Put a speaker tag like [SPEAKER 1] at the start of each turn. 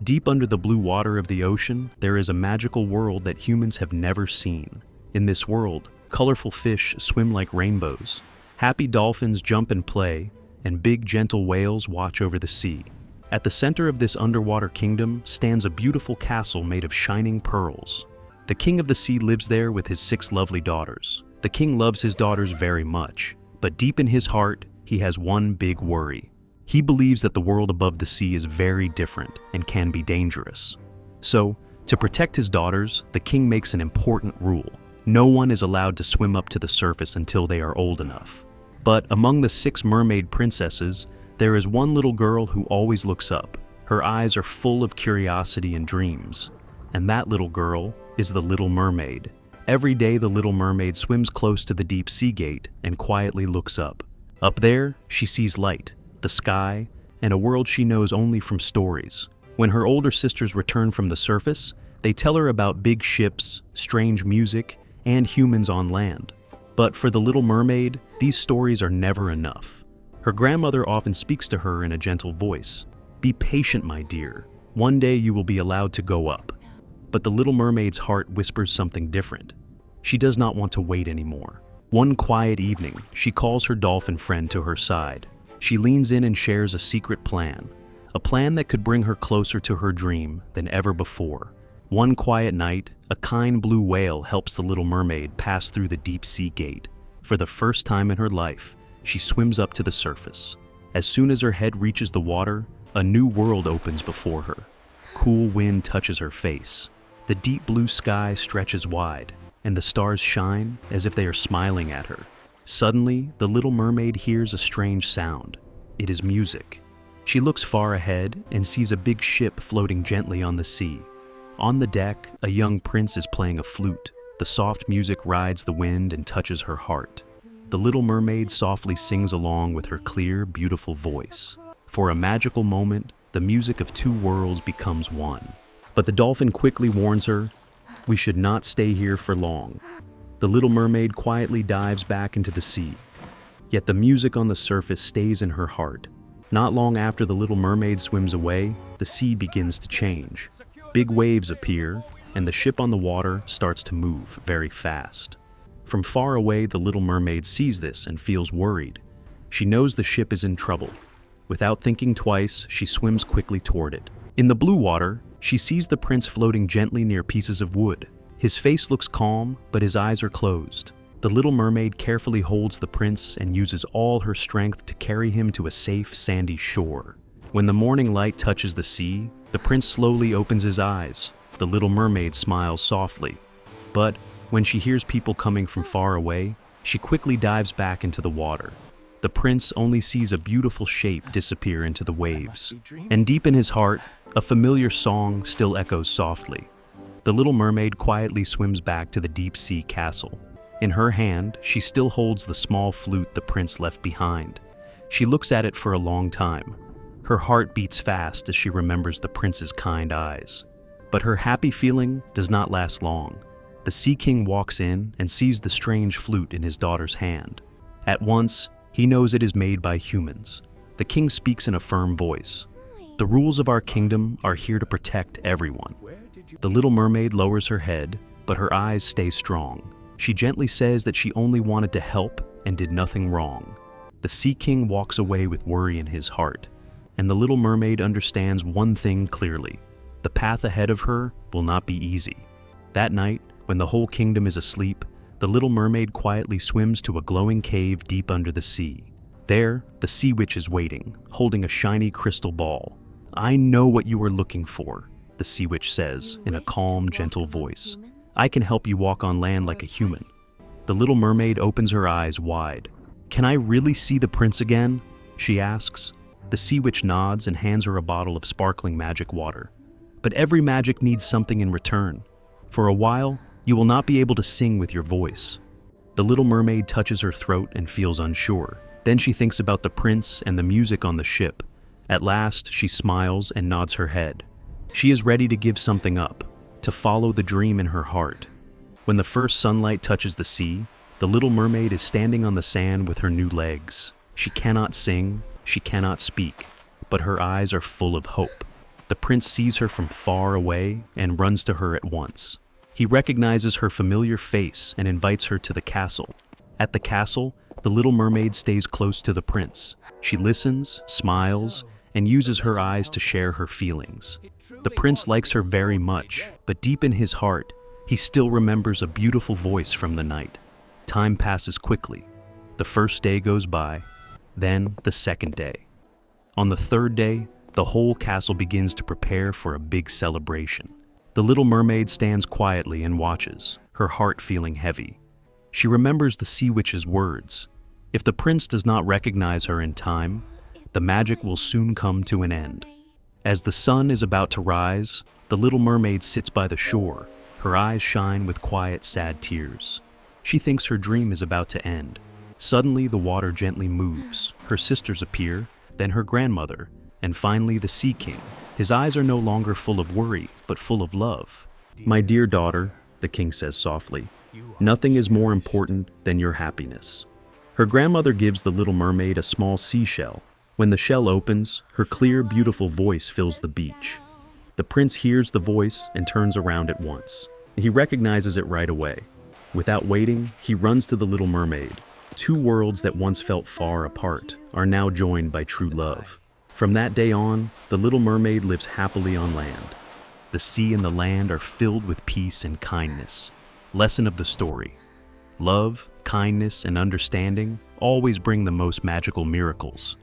[SPEAKER 1] Deep under the blue water of the ocean, there is a magical world that humans have never seen. In this world, colorful fish swim like rainbows, happy dolphins jump and play, and big gentle whales watch over the sea. At the center of this underwater kingdom stands a beautiful castle made of shining pearls. The king of the sea lives there with his 6 lovely daughters. The king loves his daughters very much, but deep in his heart, he has one big worry. He believes that the world above the sea is very different and can be dangerous. So, to protect his daughters, the king makes an important rule. No one is allowed to swim up to the surface until they are old enough. But among the 6 mermaid princesses, there is one little girl who always looks up. Her eyes are full of curiosity and dreams. And that little girl is the Little Mermaid. Every day the Little Mermaid swims close to the deep sea gate and quietly looks up. Up there, she sees light, the sky, and a world she knows only from stories. When her older sisters return from the surface, they tell her about big ships, strange music, and humans on land. But for the Little Mermaid, these stories are never enough. Her grandmother often speaks to her in a gentle voice. "Be patient, my dear. One day you will be allowed to go up." But the Little Mermaid's heart whispers something different. She does not want to wait anymore. One quiet evening, she calls her dolphin friend to her side. She leans in and shares a secret plan. A plan that could bring her closer to her dream than ever before. One quiet night, a kind blue whale helps the Little Mermaid pass through the deep sea gate. For the first time in her life, she swims up to the surface. As soon as her head reaches the water, a new world opens before her. Cool wind touches her face. The deep blue sky stretches wide, and the stars shine as if they are smiling at her. Suddenly, the Little Mermaid hears a strange sound. It is music. She looks far ahead and sees a big ship floating gently on the sea. On the deck, a young prince is playing a flute. The soft music rides the wind and touches her heart. The Little Mermaid softly sings along with her clear, beautiful voice. For a magical moment, the music of 2 worlds becomes one. But the dolphin quickly warns her, "We should not stay here for long." The Little Mermaid quietly dives back into the sea. Yet the music on the surface stays in her heart. Not long after the Little Mermaid swims away, the sea begins to change. Big waves appear, and the ship on the water starts to move very fast. From far away, the Little Mermaid sees this and feels worried. She knows the ship is in trouble. Without thinking twice, she swims quickly toward it. In the blue water, she sees the prince floating gently near pieces of wood. His face looks calm, but his eyes are closed. The Little Mermaid carefully holds the prince and uses all her strength to carry him to a safe, sandy shore. When the morning light touches the sea, the prince slowly opens his eyes. The Little Mermaid smiles softly. But when she hears people coming from far away, she quickly dives back into the water. The prince only sees a beautiful shape disappear into the waves. And deep in his heart, a familiar song still echoes softly. The Little Mermaid quietly swims back to the deep sea castle. In her hand, she still holds the small flute the prince left behind. She looks at it for a long time. Her heart beats fast as she remembers the prince's kind eyes. But her happy feeling does not last long. The Sea King walks in and sees the strange flute in his daughter's hand. At once, he knows it is made by humans. The king speaks in a firm voice. "The rules of our kingdom are here to protect everyone." The Little Mermaid lowers her head, but her eyes stay strong. She gently says that she only wanted to help and did nothing wrong. The Sea King walks away with worry in his heart, and the Little Mermaid understands one thing clearly. The path ahead of her will not be easy. That night, when the whole kingdom is asleep, the Little Mermaid quietly swims to a glowing cave deep under the sea. There, the Sea Witch is waiting, holding a shiny crystal ball. "I know what you are looking for," the Sea Witch says in a calm, gentle voice. "I can help you walk on land like a human." The Little Mermaid opens her eyes wide. "Can I really see the prince again?" she asks. The Sea Witch nods and hands her a bottle of sparkling magic water. But every magic needs something in return. For a while, you will not be able to sing with your voice. The Little Mermaid touches her throat and feels unsure. Then she thinks about the prince and the music on the ship. At last, she smiles and nods her head. She is ready to give something up, to follow the dream in her heart. When the first sunlight touches the sea, the Little Mermaid is standing on the sand with her new legs. She cannot sing, she cannot speak, but her eyes are full of hope. The prince sees her from far away and runs to her at once. He recognizes her familiar face and invites her to the castle. At the castle, the Little Mermaid stays close to the prince. She listens, smiles, and uses her eyes to share her feelings. The prince likes her very much, but deep in his heart, he still remembers a beautiful voice from the night. Time passes quickly. The first day goes by, then the second day. On the third day, the whole castle begins to prepare for a big celebration. The Little Mermaid stands quietly and watches, her heart feeling heavy. She remembers the sea witch's words. If the prince does not recognize her in time, the magic will soon come to an end. As the sun is about to rise, the Little Mermaid sits by the shore. Her eyes shine with quiet, sad tears. She thinks her dream is about to end. Suddenly, the water gently moves. Her sisters appear, then her grandmother, and finally the Sea King. His eyes are no longer full of worry, but full of love. "My dear daughter," the king says softly, "nothing is more important than your happiness." Her grandmother gives the Little Mermaid a small seashell. When the shell opens, her clear, beautiful voice fills the beach. The prince hears the voice and turns around at once. He recognizes it right away. Without waiting, he runs to the Little Mermaid. Two worlds that once felt far apart are now joined by true love. From that day on, the Little Mermaid lives happily on land. The sea and the land are filled with peace and kindness. Lesson of the story: love, kindness, and understanding always bring the most magical miracles.